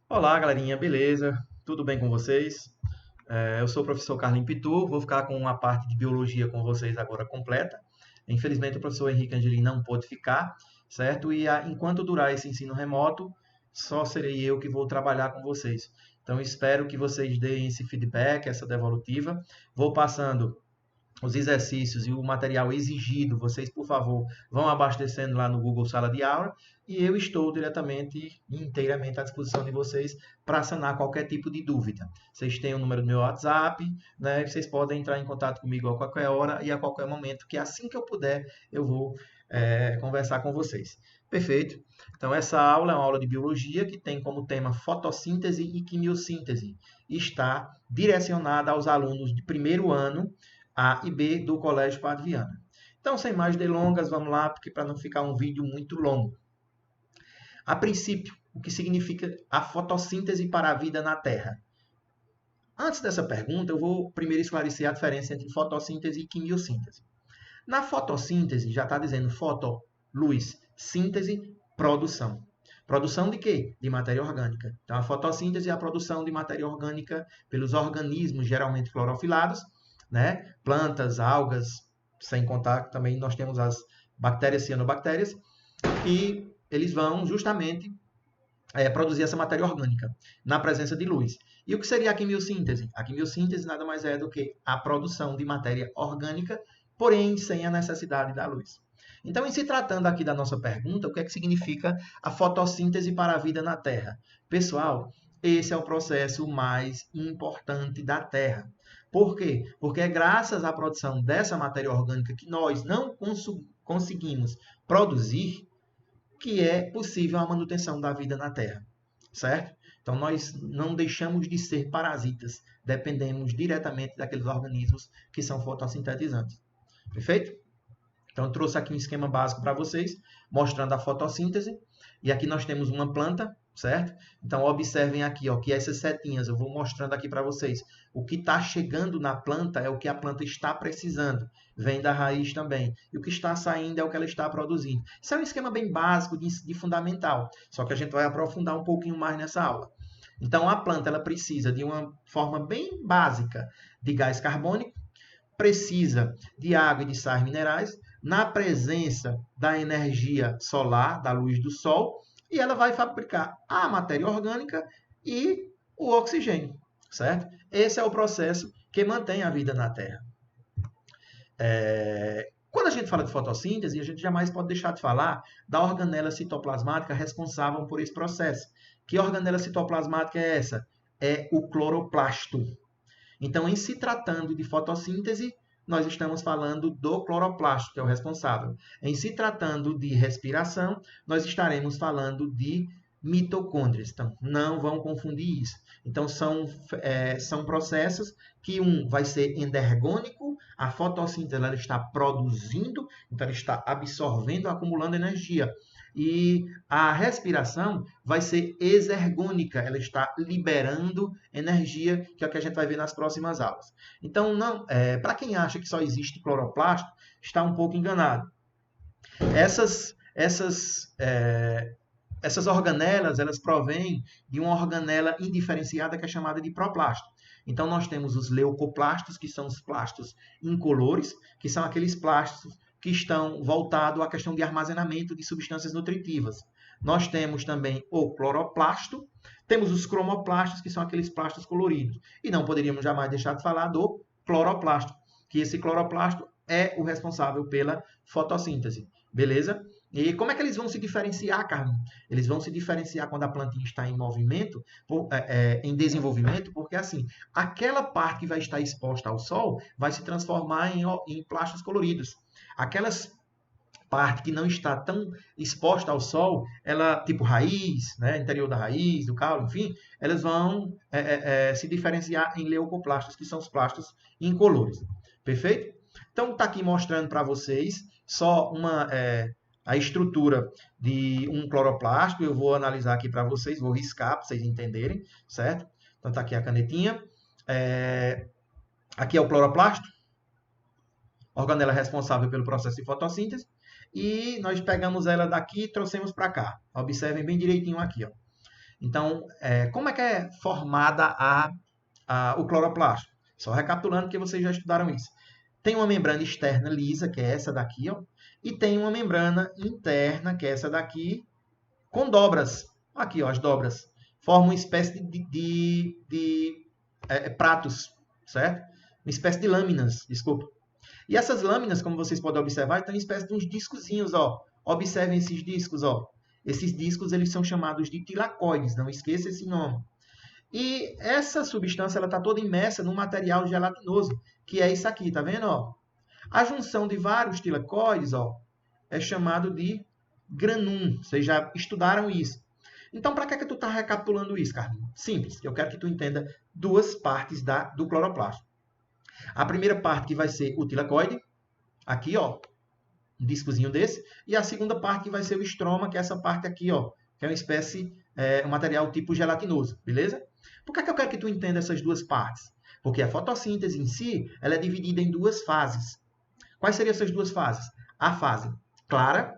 Olá, galerinha, beleza? Tudo bem com vocês? Eu sou o professor Carlinhos Pitu, vou ficar com uma parte de biologia com vocês agora completa. Infelizmente, o professor Henrique Angelim não pôde ficar, certo? Enquanto durar esse ensino remoto, só serei eu que vou trabalhar com vocês. Então, espero que vocês deem esse feedback, essa devolutiva. Vou passando os exercícios e o material exigido, vocês, por favor, vão abastecendo lá no Google Sala de Aula e eu estou diretamente e inteiramente à disposição de vocês para sanar qualquer tipo de dúvida. Vocês têm o número do meu WhatsApp, né? Vocês podem entrar em contato comigo a qualquer hora e a qualquer momento, que assim que eu puder, eu vou conversar com vocês. Perfeito. Então, essa aula é uma aula de biologia que tem como tema fotossíntese e quimiossíntese. E está direcionada aos alunos de primeiro ano a e B do Colégio Padre Viana. Então, sem mais delongas, vamos lá, porque para não ficar um vídeo muito longo. A princípio, o que significa a fotossíntese para a vida na Terra? Antes dessa pergunta, eu vou primeiro esclarecer a diferença entre fotossíntese e quimiossíntese. Na fotossíntese, já está dizendo foto, luz, síntese, produção. Produção de quê? De matéria orgânica. Então, a fotossíntese é a produção de matéria orgânica pelos organismos, geralmente clorofilados, né? Plantas, algas, sem contar que também nós temos as bactérias, cianobactérias, que eles vão justamente produzir essa matéria orgânica na presença de luz. E o que seria a quimiossíntese? A quimiossíntese nada mais é do que a produção de matéria orgânica, porém sem a necessidade da luz. Então, em se tratando aqui da nossa pergunta, o que é que significa a fotossíntese para a vida na Terra? Pessoal, esse é o processo mais importante da Terra. Por quê? Porque é graças à produção dessa matéria orgânica que nós não conseguimos produzir que é possível a manutenção da vida na Terra, certo? Então, nós não deixamos de ser parasitas, dependemos diretamente daqueles organismos que são fotossintetizantes. Perfeito? Então, eu trouxe aqui um esquema básico para vocês, mostrando a fotossíntese. E aqui nós temos uma planta, certo? Então, observem aqui, ó, que essas setinhas, eu vou mostrando aqui para vocês. O que está chegando na planta é o que a planta está precisando. Vem da raiz também. E o que está saindo é o que ela está produzindo. Isso é um esquema bem básico de fundamental. Só que a gente vai aprofundar um pouquinho mais nessa aula. Então, a planta ela precisa de uma forma bem básica de gás carbônico, precisa de água e de sais minerais, na presença da energia solar, da luz do sol, e ela vai fabricar a matéria orgânica e o oxigênio, certo? Esse é o processo que mantém a vida na Terra. Quando a gente fala de fotossíntese, a gente jamais pode deixar de falar da organela citoplasmática responsável por esse processo. Que organela citoplasmática é essa? É o cloroplasto. Então, em se tratando de fotossíntese, nós estamos falando do cloroplasto, que é o responsável. Em se tratando de respiração, nós estaremos falando de mitocôndrias. Então, não vão confundir isso. Então, são processos que um vai ser endergônico, a fotossíntese ela está produzindo, então ela está absorvendo, acumulando energia. E a respiração vai ser exergônica, ela está liberando energia, que é o que a gente vai ver nas próximas aulas. Então, para quem acha que só existe cloroplasto, está um pouco enganado. Essas organelas, elas provêm de uma organela indiferenciada que é chamada de proplasto. Então, nós temos os leucoplastos, que são os plastos incolores, que são aqueles plastos que estão voltados à questão de armazenamento de substâncias nutritivas. Nós temos também o cloroplasto, temos os cromoplastos, que são aqueles plastos coloridos. E não poderíamos jamais deixar de falar do cloroplasto, que esse cloroplasto é o responsável pela fotossíntese. Beleza? E como é que eles vão se diferenciar, Carlinhos? Eles vão se diferenciar quando a plantinha está em movimento, em desenvolvimento, porque assim, aquela parte que vai estar exposta ao sol vai se transformar em plastos coloridos. Aquelas parte que não está tão exposta ao sol, ela, tipo raiz, né, interior da raiz, do caule, enfim, elas vão se diferenciar em leucoplastos, que são os plastos incolores. Perfeito? Então, está aqui mostrando para vocês só a estrutura de um cloroplasto. Eu vou analisar aqui para vocês, vou riscar para vocês entenderem, certo? Então, está aqui a canetinha. Aqui é o cloroplasto, organela responsável pelo processo de fotossíntese. E nós pegamos ela daqui e trouxemos para cá. Observem bem direitinho aqui, ó. Então, como é que é formada o cloroplasto? Só recapitulando que vocês já estudaram isso. Tem uma membrana externa lisa, que é essa daqui, ó, e tem uma membrana interna, que é essa daqui, com dobras. Aqui, ó, as dobras. Formam uma espécie de pratos, certo? Uma espécie de lâminas, desculpa. E essas lâminas, como vocês podem observar, estão em espécie de uns discozinhos, ó. Observem esses discos, ó. Esses discos, eles são chamados de tilacoides, não esqueça esse nome. E essa substância, ela está toda imersa num material gelatinoso, que é isso aqui, tá vendo, ó? A junção de vários tilacoides, ó, é chamado de granum. Vocês já estudaram isso. Então, para que tu está recapitulando isso, Carlinhos? Simples. Eu quero que tu entenda duas partes do cloroplasto. A primeira parte que vai ser o tilacoide, aqui, ó, um discozinho desse, e a segunda parte que vai ser o estroma, que é essa parte aqui, ó, que é uma espécie, um material tipo gelatinoso, beleza? Por que eu quero que tu entenda essas duas partes? Porque a fotossíntese em si, ela é dividida em duas fases. Quais seriam essas duas fases? A fase clara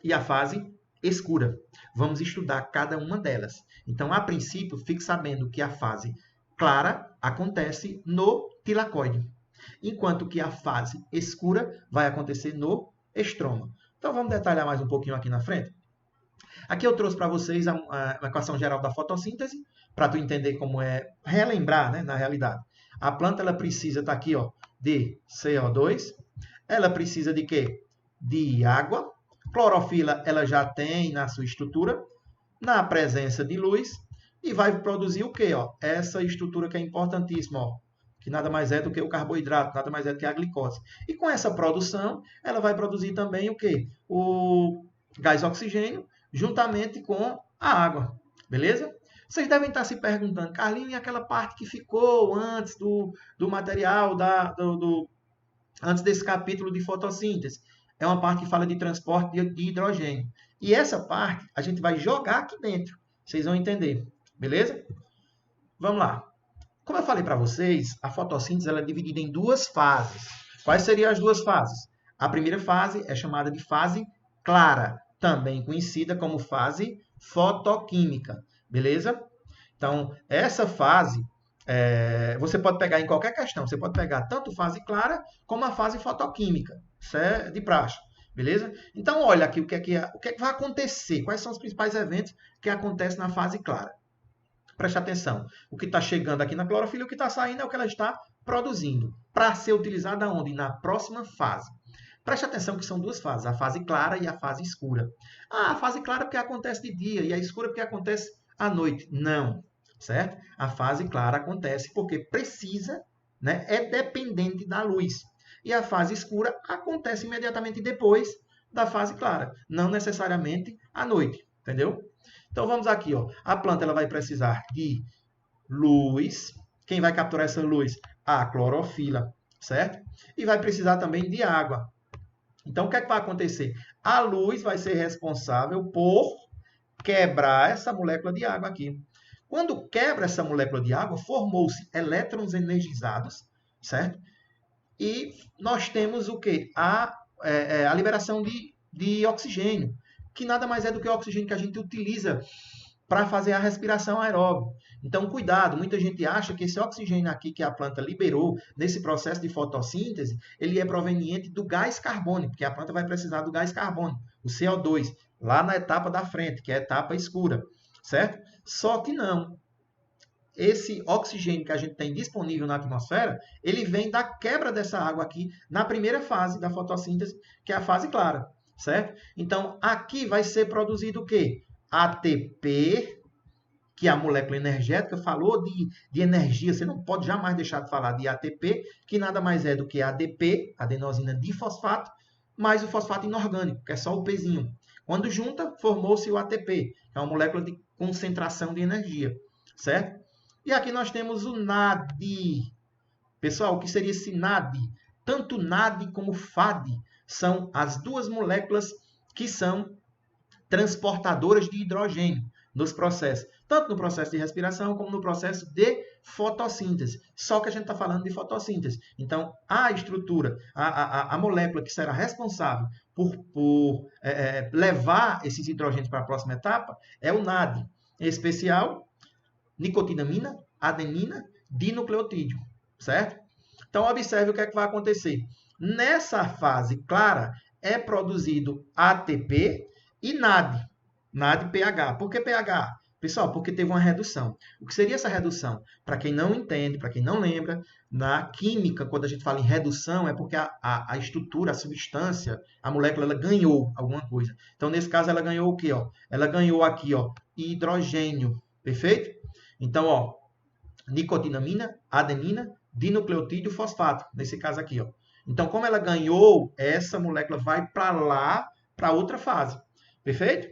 e a fase escura. Vamos estudar cada uma delas. Então, a princípio, fique sabendo que a fase clara acontece no tilacoide, enquanto que a fase escura vai acontecer no estroma. Então, vamos detalhar mais um pouquinho aqui na frente. Aqui eu trouxe para vocês a equação geral da fotossíntese, para tu entender como é, relembrar, né, na realidade. A planta ela precisa, tá aqui, ó, de CO2, ela precisa de quê? De água. Clorofila ela já tem na sua estrutura, na presença de luz, e vai produzir o quê? Ó? Essa estrutura que é importantíssima, ó, que nada mais é do que o carboidrato, nada mais é do que a glicose. E com essa produção, ela vai produzir também o quê? O gás oxigênio, juntamente com a água. Beleza? Vocês devem estar se perguntando, Carlinhos, e aquela parte que ficou antes do material, antes desse capítulo de fotossíntese? É uma parte que fala de transporte de hidrogênio. E essa parte a gente vai jogar aqui dentro. Vocês vão entender. Beleza? Vamos lá. Como eu falei para vocês, a fotossíntese ela é dividida em duas fases. Quais seriam as duas fases? A primeira fase é chamada de fase clara, também conhecida como fase fotoquímica. Beleza? Então, essa fase, você pode pegar em qualquer questão. Você pode pegar tanto fase clara como a fase fotoquímica. Isso é de praxe. Beleza? Então, olha aqui o que é que vai acontecer. Quais são os principais eventos que acontecem na fase clara. Preste atenção. O que está chegando aqui na clorofila e o que está saindo é o que ela está produzindo. Para ser utilizada onde? Na próxima fase. Preste atenção que são duas fases, a fase clara e a fase escura. Ah, a fase clara porque acontece de dia e a escura porque acontece à noite. Não, certo? A fase clara acontece porque precisa, né, é dependente da luz. E a fase escura acontece imediatamente depois da fase clara, não necessariamente à noite, entendeu? Então vamos aqui, ó. A planta ela vai precisar de luz. Quem vai capturar essa luz? A clorofila, certo? E vai precisar também de água. Então, o que é que vai acontecer? A luz vai ser responsável por quebrar essa molécula de água aqui. Quando quebra essa molécula de água, formou-se elétrons energizados, certo? E nós temos o quê? A liberação de oxigênio, que nada mais é do que o oxigênio que a gente utiliza para fazer a respiração aeróbica. Então, cuidado, muita gente acha que esse oxigênio aqui que a planta liberou nesse processo de fotossíntese, ele é proveniente do gás carbônico, porque a planta vai precisar do gás carbônico, o CO2, lá na etapa da frente, que é a etapa escura, certo? Só que não. Esse oxigênio que a gente tem disponível na atmosfera, ele vem da quebra dessa água aqui na primeira fase da fotossíntese, que é a fase clara, certo? Então, aqui vai ser produzido o quê? ATP, que a molécula energética falou de energia, você não pode jamais deixar de falar de ATP, que nada mais é do que ADP, adenosina difosfato, mais o fosfato inorgânico, que é só o Pzinho. Quando junta, formou-se o ATP, que é uma molécula de concentração de energia, certo? E aqui nós temos o NAD. Pessoal, o que seria esse NAD? Tanto NAD como FAD são as duas moléculas que são transportadoras de hidrogênio nos processos, tanto no processo de respiração como no processo de fotossíntese. Só que a gente está falando de fotossíntese. Então, a estrutura, a molécula que será responsável por levar esses hidrogênios para a próxima etapa é o NAD. em especial nicotinamina, adenina, dinucleotídeo, certo? Então, observe o que é que vai acontecer. Nessa fase clara, é produzido ATP e NAD, NAD-PH. Por que pH? Pessoal, porque teve uma redução. O que seria essa redução? Para quem não entende, para quem não lembra, na química, quando a gente fala em redução, é porque a estrutura, a substância, a molécula, ela ganhou alguma coisa. Então, nesse caso, ela ganhou o quê? Ó? Ela ganhou aqui, ó, hidrogênio. Perfeito? Então, ó, nicotinamina, adenina, dinucleotídeo, fosfato. Nesse caso aqui, ó. Então, como ela ganhou, essa molécula vai para lá, para outra fase. Perfeito?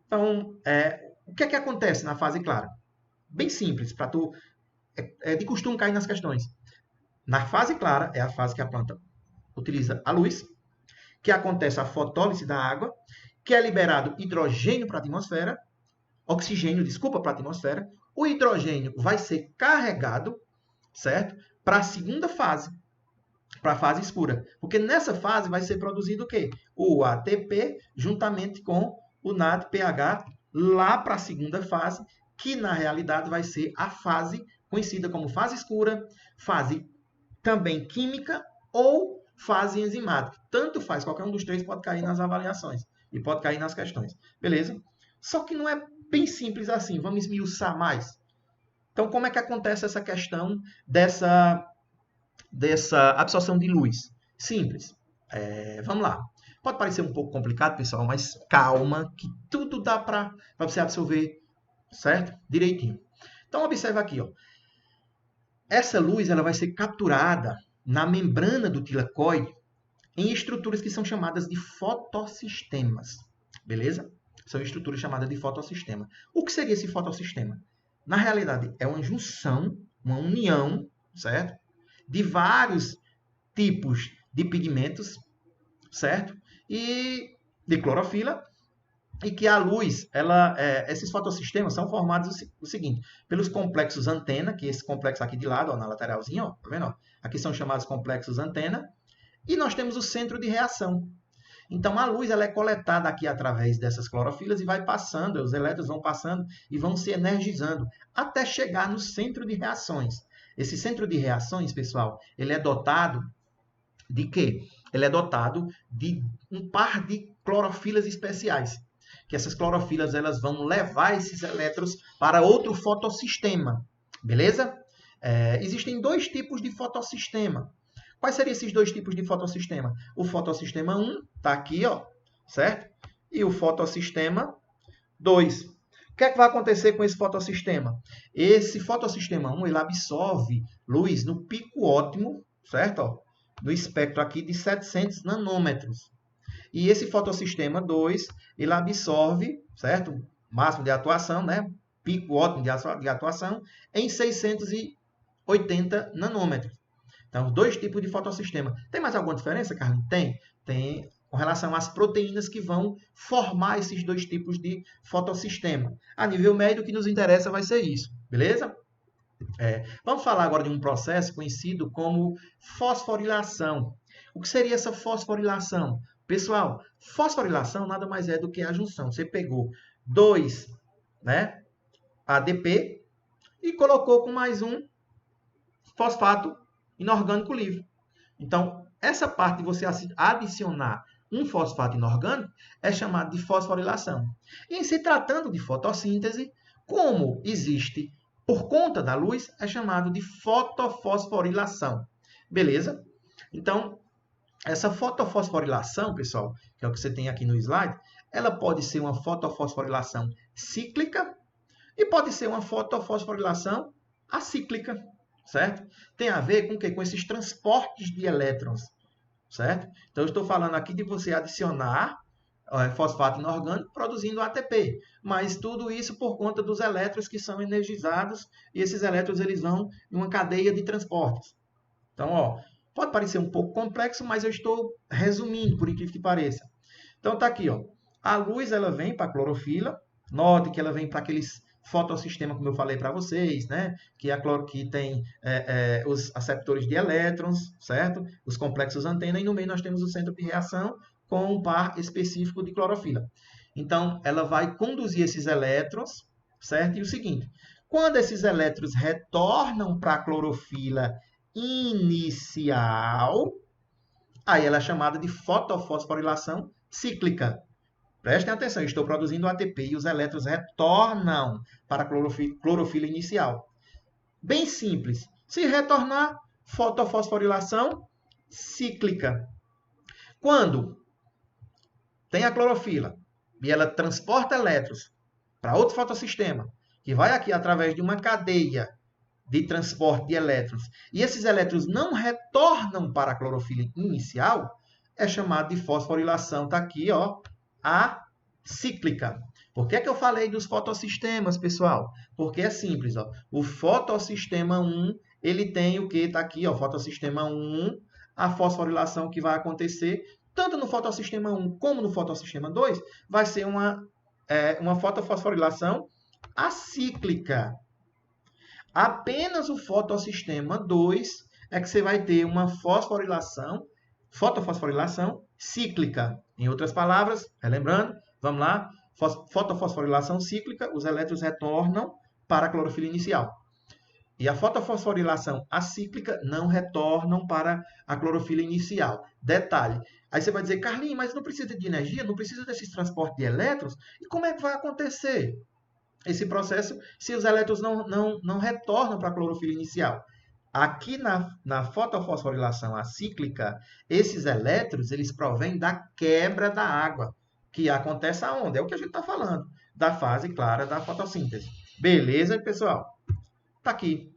Então, o que é que acontece na fase clara? Bem simples, para tu é de costume cair nas questões. Na fase clara é a fase que a planta utiliza a luz, que acontece a fotólise da água, que é liberado hidrogênio para a atmosfera, oxigênio, desculpa, para a atmosfera. O hidrogênio vai ser carregado, certo? Para a segunda fase, para a fase escura. Porque nessa fase vai ser produzido o quê? O ATP juntamente com o NADPH lá para a segunda fase, que na realidade vai ser a fase conhecida como fase escura, fase também química ou fase enzimática. Tanto faz, qualquer um dos três pode cair nas avaliações e pode cair nas questões. Beleza? Só que não é bem simples assim. Vamos esmiuçar mais. Então, como é que acontece essa questão dessa absorção de luz? Simples. Vamos lá. Pode parecer um pouco complicado, pessoal, mas calma, que tudo dá para você absorver, certo? Direitinho. Então, observa aqui, ó. Essa luz ela vai ser capturada na membrana do tilacoide em estruturas que são chamadas de fotossistemas. Beleza? São estruturas chamadas de fotossistema. O que seria esse fotossistema? Na realidade, é uma junção, uma união, certo? De vários tipos de pigmentos, certo? E de clorofila, e que a luz, esses fotossistemas são formados o seguinte, pelos complexos antena, que é esse complexo aqui de lado, ó, na lateralzinha, ó, tá vendo? Ó? Aqui são chamados complexos antena, e nós temos o centro de reação. Então, a luz ela é coletada aqui através dessas clorofilas e vai passando, os elétrons vão passando e vão se energizando até chegar no centro de reações. Esse centro de reações, pessoal, ele é dotado de quê? Ele é dotado de um par de clorofilas especiais. Que essas clorofilas elas vão levar esses elétrons para outro fotossistema. Beleza? Existem dois tipos de fotossistema. Quais seriam esses dois tipos de fotossistema? O fotossistema 1 está aqui, ó, certo? E o fotossistema 2. O que é que vai acontecer com esse fotossistema? Esse fotossistema 1 ele absorve luz no pico ótimo, certo? Ó, no espectro aqui de 700 nanômetros. E esse fotossistema 2, ele absorve, certo? Máximo de atuação, né? Pico ótimo de atuação em 680 nanômetros. Então, dois tipos de fotossistema. Tem mais alguma diferença, Carlinhos? Tem. Tem com relação às proteínas que vão formar esses dois tipos de fotossistema. A nível médio, o que nos interessa vai ser isso. Beleza? Vamos falar agora de um processo conhecido como fosforilação. O que seria essa fosforilação? Pessoal, fosforilação nada mais é do que a junção. Você pegou 2, né, ADP e colocou com mais um fosfato inorgânico livre. Então, essa parte de você adicionar um fosfato inorgânico é chamada de fosforilação. E em se tratando de fotossíntese, como existe por conta da luz, é chamado de fotofosforilação. Beleza? Então, essa fotofosforilação, pessoal, que é o que você tem aqui no slide, ela pode ser uma fotofosforilação cíclica e pode ser uma fotofosforilação acíclica, certo? Tem a ver com o quê? Com esses transportes de elétrons, certo? Então, eu estou falando aqui de você adicionar fosfato inorgânico produzindo ATP, mas tudo isso por conta dos elétrons que são energizados e esses elétrons eles vão em uma cadeia de transportes. Então, ó, pode parecer um pouco complexo, mas eu estou resumindo, por incrível que pareça. Então, tá aqui, ó. A luz ela vem para a clorofila. Note que ela vem para aqueles fotossistemas, como eu falei para vocês, né? Que tem os aceptores de elétrons, certo? Os complexos antena, e no meio nós temos o centro de reação com um par específico de clorofila. Então, ela vai conduzir esses elétrons, certo? E o seguinte, quando esses elétrons retornam para a clorofila inicial, aí ela é chamada de fotofosforilação cíclica. Prestem atenção, estou produzindo ATP e os elétrons retornam para a clorofila inicial. Bem simples. Se retornar, fotofosforilação cíclica. Quando tem a clorofila e ela transporta elétrons para outro fotossistema, que vai aqui através de uma cadeia de transporte de elétrons, e esses elétrons não retornam para a clorofila inicial, é chamado de fosforilação. Está aqui, ó, acíclica. Por que eu falei dos fotossistemas, pessoal? Porque é simples, ó. O fotossistema 1, ele tem o que? Está aqui, ó, fotossistema 1, a fosforilação que vai acontecer, tanto no fotossistema 1 como no fotossistema 2, vai ser uma fotofosforilação acíclica. Apenas o fotossistema 2 é que você vai ter uma fotofosforilação cíclica. Em outras palavras, relembrando, vamos lá, fotofosforilação cíclica, os elétrons retornam para a clorofila inicial. E a fotofosforilação acíclica não retornam para a clorofila inicial. Detalhe, aí você vai dizer, Carlinhos, mas não precisa de energia, não precisa desses transportes de elétrons? E como é que vai acontecer esse processo se os elétrons não retornam para a clorofila inicial? Aqui na fotofosforilação acíclica, esses elétrons eles provêm da quebra da água, que acontece aonde? É o que a gente está falando, da fase clara da fotossíntese. Beleza, pessoal? Está aqui.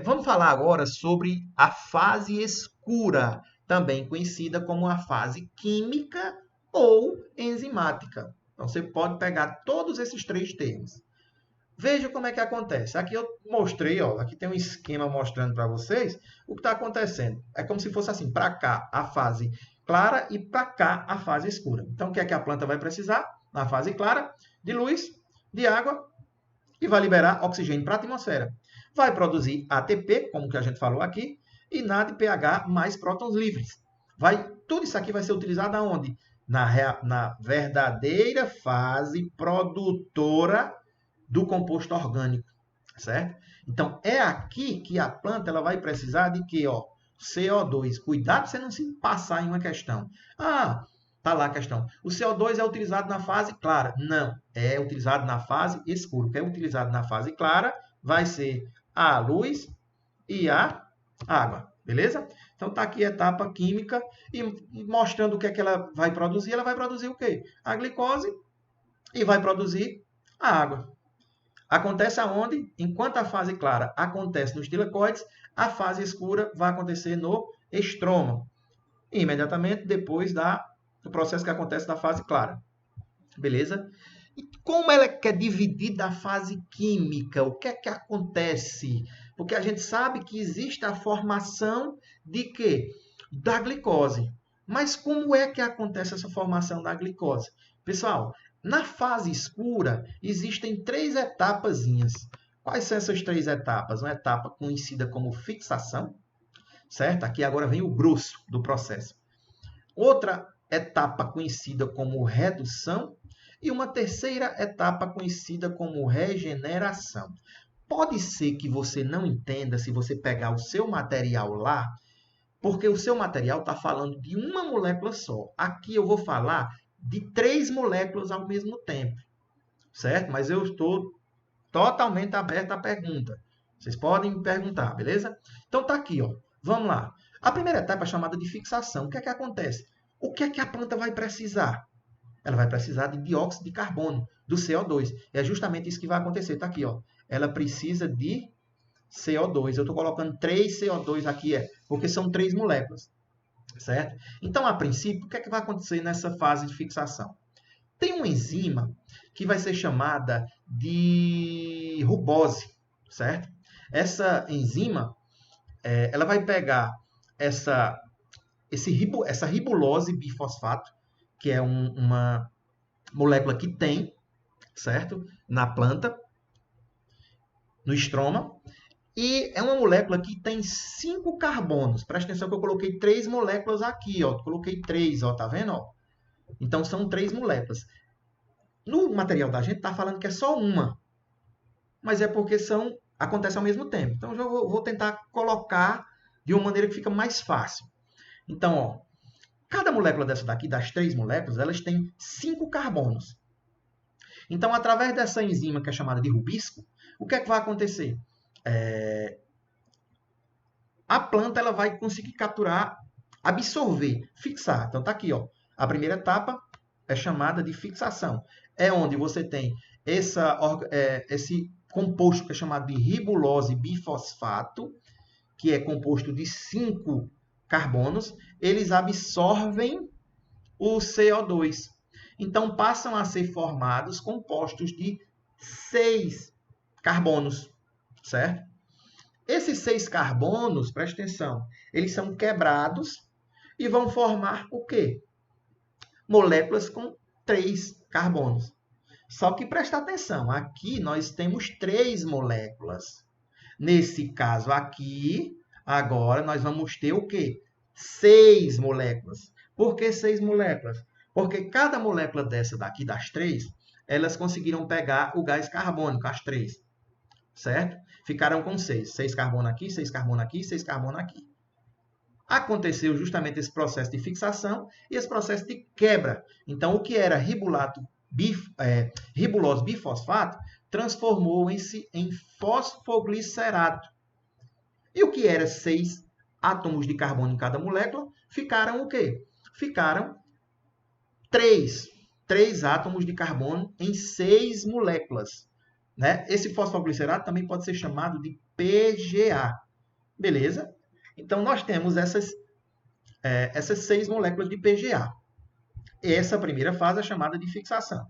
Vamos falar agora sobre a fase escura, também conhecida como a fase química ou enzimática. Então, você pode pegar todos esses três termos. Veja como é que acontece. Aqui eu mostrei, ó, aqui tem um esquema mostrando para vocês o que está acontecendo. É como se fosse assim, para cá a fase clara e para cá a fase escura. Então, o que é que a planta vai precisar? Na fase clara, de luz, de água e vai liberar oxigênio para a atmosfera. Vai produzir ATP, como que a gente falou aqui, e NAD, pH mais prótons livres. Tudo isso aqui vai ser utilizado aonde? Na verdadeira fase produtora do composto orgânico, certo? Então, é aqui que a planta ela vai precisar de quê? Ó, CO2. Cuidado para você não se passar em uma questão. Ah, tá lá a questão. O CO2 é utilizado na fase clara. Não, é utilizado na fase escura. O que é utilizado na fase clara vai ser a luz e a água, beleza? Então, tá aqui a etapa química e mostrando o que é que ela vai produzir. Ela vai produzir o quê? A glicose e vai produzir a água. Acontece aonde? Enquanto a fase clara acontece nos tilacoides, a fase escura vai acontecer no estroma. Imediatamente depois do processo que acontece na fase clara. Beleza? E como ela é dividida a fase química? O que é que acontece? Porque a gente sabe que existe a formação de quê? Da glicose. Mas como é que acontece essa formação da glicose? Pessoal, na fase escura, existem três etapazinhas. Quais são essas três etapas? Uma etapa conhecida como fixação, certo? Aqui agora vem o grosso do processo. Outra etapa conhecida como redução e uma terceira etapa conhecida como regeneração. Pode ser que você não entenda se você pegar o seu material lá, porque o seu material está falando de uma molécula só. Aqui eu vou falar de 3 moléculas ao mesmo tempo, certo? Mas eu estou totalmente aberto à pergunta. Vocês podem me perguntar, beleza? Então tá aqui, ó. Vamos lá. A primeira etapa é chamada de fixação. O que é que acontece? O que é que a planta vai precisar? Ela vai precisar de dióxido de carbono, do CO2. É justamente isso que vai acontecer. Tá aqui, ó. Ela precisa de CO2. Eu estou colocando 3 CO2 aqui, porque são 3 moléculas. Certo? Então, a princípio, o que é que vai acontecer nessa fase de fixação? Tem uma enzima que vai ser chamada de rubose, certo? Essa enzima, ela vai pegar essa ribulose bifosfato, que é uma molécula que tem, certo? Na planta, no estroma, e é uma molécula que tem 5 carbonos. Presta atenção que eu coloquei 3 moléculas aqui, ó. Coloquei 3, ó, tá vendo? Ó? Então, são 3 moléculas. No material da gente, está falando que é só uma. mas é porque acontecem ao mesmo tempo. Então, eu já vou tentar colocar de uma maneira que fica mais fácil. Então, ó, cada molécula dessa daqui, das 3 moléculas, elas têm 5 carbonos. Então, através dessa enzima que é chamada de rubisco, o que é que vai acontecer? A planta ela vai conseguir capturar, absorver, fixar. Então, tá aqui, ó. A primeira etapa é chamada de fixação. É onde você tem esse composto que é chamado de ribulose bifosfato, que é composto de 5 carbonos, eles absorvem o CO2. Então, passam a ser formados compostos de 6 carbonos, certo? Esses 6 carbonos, presta atenção, eles são quebrados e vão formar o quê? Moléculas com 3 carbonos. Só que presta atenção, aqui nós temos 3 moléculas. Nesse caso aqui, agora nós vamos ter o quê? 6 moléculas. Por que 6 moléculas? Porque cada molécula dessa daqui, das 3, elas conseguiram pegar o gás carbônico, as 3. Certo? Ficaram com 6. 6 carbono aqui, 6 carbono aqui, 6 carbono aqui. Aconteceu justamente esse processo de fixação e esse processo de quebra. Então, o que era ribulose bifosfato transformou-se em fosfoglicerato. E o que era 6 átomos de carbono em cada molécula, ficaram o quê? Ficaram 3 átomos de carbono em 6 moléculas. Né? Esse fosfoglicerato também pode ser chamado de PGA. Beleza? Então, nós temos essas 6 moléculas de PGA. Essa primeira fase é chamada de fixação.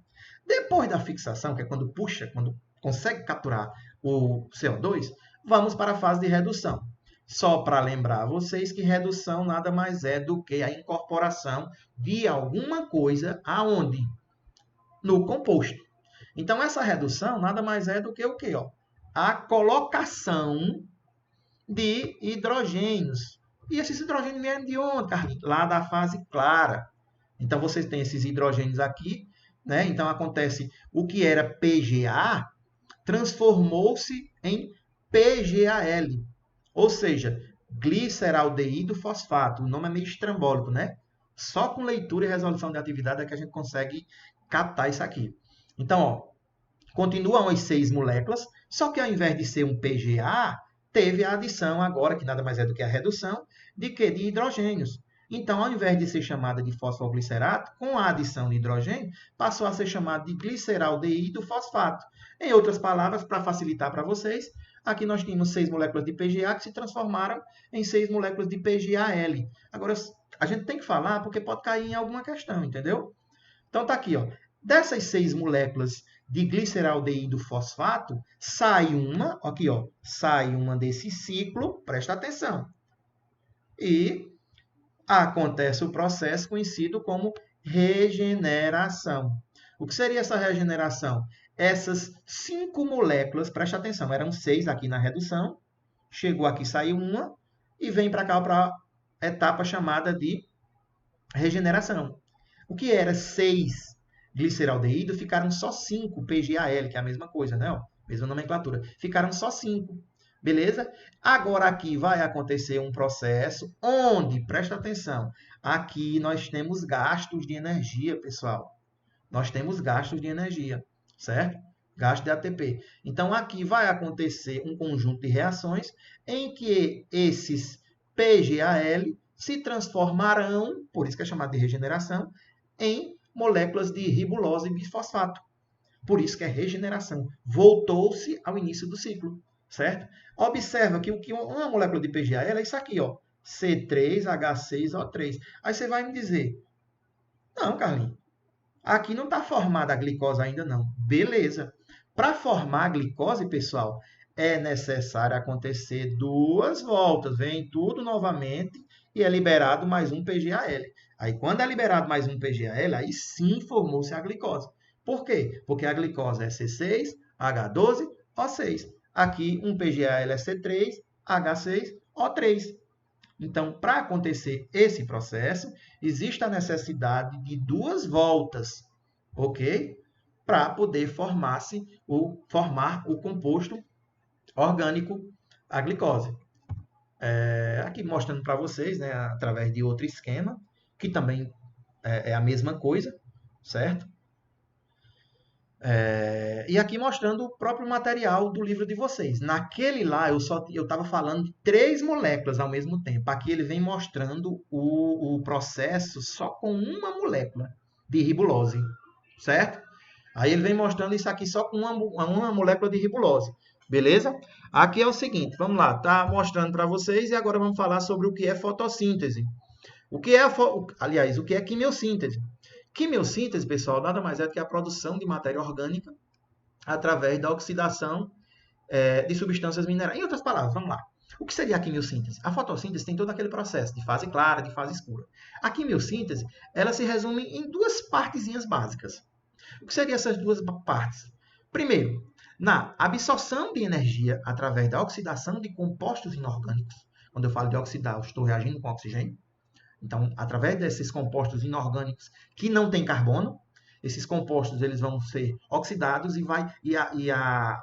Depois da fixação, que é quando consegue capturar o CO2, vamos para a fase de redução. Só para lembrar vocês que redução nada mais é do que a incorporação de alguma coisa aonde? No composto. Então, essa redução nada mais é do que o quê? Ó? A colocação de hidrogênios. E esses hidrogênios vêm de onde, Carlinhos? Lá da fase clara. Então, vocês têm esses hidrogênios aqui, né? Então, acontece o que era PGA, transformou-se em PGAL. Ou seja, gliceraldeído fosfato. O nome é meio estrambólico, né? Só com leitura e resolução de atividade é que a gente consegue captar isso aqui. Então, ó, continuam as 6 moléculas, só que ao invés de ser um PGA, teve a adição agora, que nada mais é do que a redução, de quê? De hidrogênios. Então, ao invés de ser chamada de fosfoglicerato, com a adição de hidrogênio, passou a ser chamada de gliceraldeído fosfato. Em outras palavras, para facilitar para vocês, aqui nós tínhamos 6 moléculas de PGA que se transformaram em 6 moléculas de PGAL. Agora, a gente tem que falar porque pode cair em alguma questão, entendeu? Então, tá aqui, ó. Dessas 6 moléculas de gliceraldeído fosfato, sai uma, aqui, ó, sai uma desse ciclo, presta atenção. E acontece o processo conhecido como regeneração. O que seria essa regeneração? Essas 5 moléculas, presta atenção, eram 6 aqui na redução, chegou aqui, saiu uma, e vem para cá para a etapa chamada de regeneração. O que era 6 gliceraldeído, ficaram só 5 PGAL, que é a mesma coisa, né? Ó, mesma nomenclatura. Ficaram só 5. Beleza? Agora aqui vai acontecer um processo onde, presta atenção, aqui nós temos gastos de energia, pessoal. Nós temos gastos de energia, certo? Gasto de ATP. Então, aqui vai acontecer um conjunto de reações em que esses PGAL se transformarão, por isso que é chamado de regeneração, em moléculas de ribulose bifosfato. Por isso que é regeneração. Voltou-se ao início do ciclo, certo? Observa que uma molécula de PGAL é isso aqui, ó, C3H6O3. Aí você vai me dizer, não, Carlinhos, aqui não está formada a glicose ainda não. Beleza. Para formar a glicose, pessoal, é necessário acontecer 2 voltas. Vem tudo novamente e é liberado mais um PGAL. Aí, quando é liberado mais um PGAL, aí sim formou-se a glicose. Por quê? Porque a glicose é C6H12O6. Aqui, um PGAL é C3H6O3. Então, para acontecer esse processo, existe a necessidade de 2 voltas, ok? para poder formar o composto orgânico, a glicose. Aqui mostrando para vocês, né, através de outro esquema, que também é a mesma coisa, certo? E aqui mostrando o próprio material do livro de vocês. Naquele lá, eu estava falando de 3 moléculas ao mesmo tempo. Aqui ele vem mostrando o processo só com uma molécula de ribulose, certo? Aí ele vem mostrando isso aqui só com uma molécula de ribulose, beleza? Aqui é o seguinte, vamos lá, tá mostrando para vocês e agora vamos falar sobre o que é fotossíntese. Aliás, o que é quimiossíntese? Quimiossíntese, pessoal, nada mais é do que a produção de matéria orgânica através da oxidação de substâncias minerais. Em outras palavras, vamos lá. O que seria a quimiossíntese? A fotossíntese tem todo aquele processo de fase clara, de fase escura. A quimiossíntese, ela se resume em 2 partezinhas básicas. O que seriam essas 2 partes? Primeiro, na absorção de energia através da oxidação de compostos inorgânicos. Quando eu falo de oxidar, eu estou reagindo com oxigênio. Então, através desses compostos inorgânicos que não têm carbono, esses compostos eles vão ser oxidados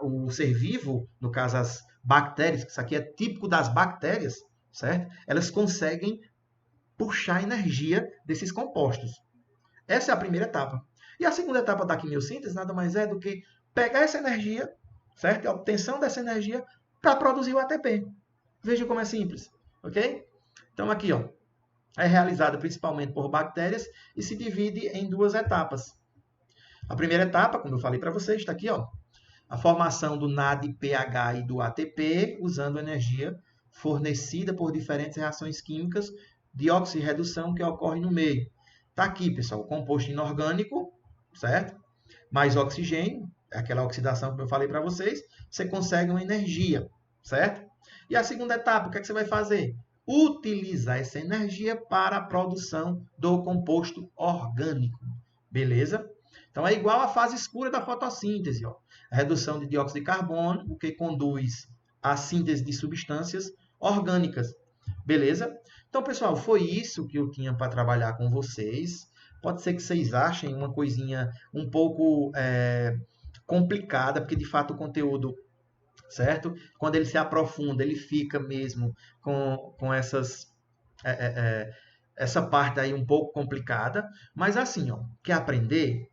o ser vivo, no caso as bactérias, que isso aqui é típico das bactérias, certo? Elas conseguem puxar energia desses compostos. Essa é a primeira etapa. E a segunda etapa da quimiossíntese nada mais é do que pegar essa energia, certo? A obtenção dessa energia para produzir o ATP. Veja como é simples, ok? Então aqui, ó, é realizada principalmente por bactérias e se divide em 2 etapas. A primeira etapa, como eu falei para vocês, está aqui, ó, a formação do NADPH e do ATP usando energia fornecida por diferentes reações químicas de oxirredução que ocorre no meio. Está aqui, pessoal, o composto inorgânico, certo? Mais oxigênio, aquela oxidação que eu falei para vocês, você consegue uma energia, certo? E a segunda etapa, o que é que você vai fazer? Utilizar essa energia para a produção do composto orgânico, beleza? Então, é igual à fase escura da fotossíntese, ó. A redução de dióxido de carbono, o que conduz à síntese de substâncias orgânicas, beleza? Então, pessoal, foi isso que eu tinha para trabalhar com vocês. Pode ser que vocês achem uma coisinha um pouco complicada, porque, de fato, o conteúdo, certo? Quando ele se aprofunda, ele fica mesmo com essa parte aí um pouco complicada. Mas, assim, ó, quer aprender?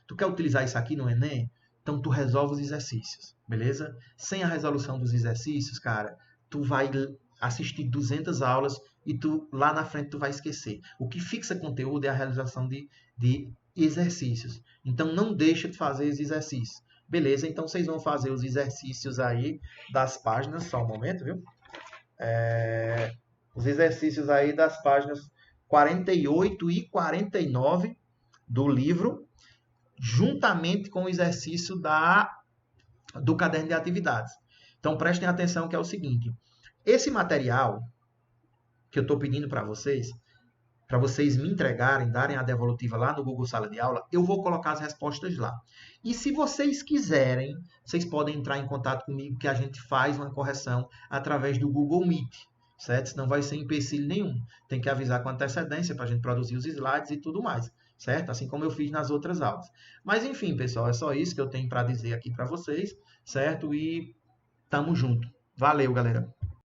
Tu quer utilizar isso aqui no Enem? Então, tu resolve os exercícios, beleza? Sem a resolução dos exercícios, cara, tu vai assistir 200 aulas e lá na frente tu vai esquecer. O que fixa conteúdo é a realização de exercícios. Então, não deixa de fazer os exercícios. Beleza? Então, vocês vão fazer os exercícios aí das páginas, só um momento, viu? Os exercícios aí das páginas 48 e 49 do livro, juntamente com o exercício do caderno de atividades. Então, prestem atenção que é o seguinte. Esse material que eu estou pedindo para vocês me entregarem, darem a devolutiva lá no Google Sala de Aula, eu vou colocar as respostas lá. E se vocês quiserem, vocês podem entrar em contato comigo que a gente faz uma correção através do Google Meet, certo? Senão vai ser empecilho nenhum. Tem que avisar com antecedência para a gente produzir os slides e tudo mais, certo? Assim como eu fiz nas outras aulas. Mas enfim, pessoal, é só isso que eu tenho para dizer aqui para vocês, certo? E tamo junto. Valeu, galera!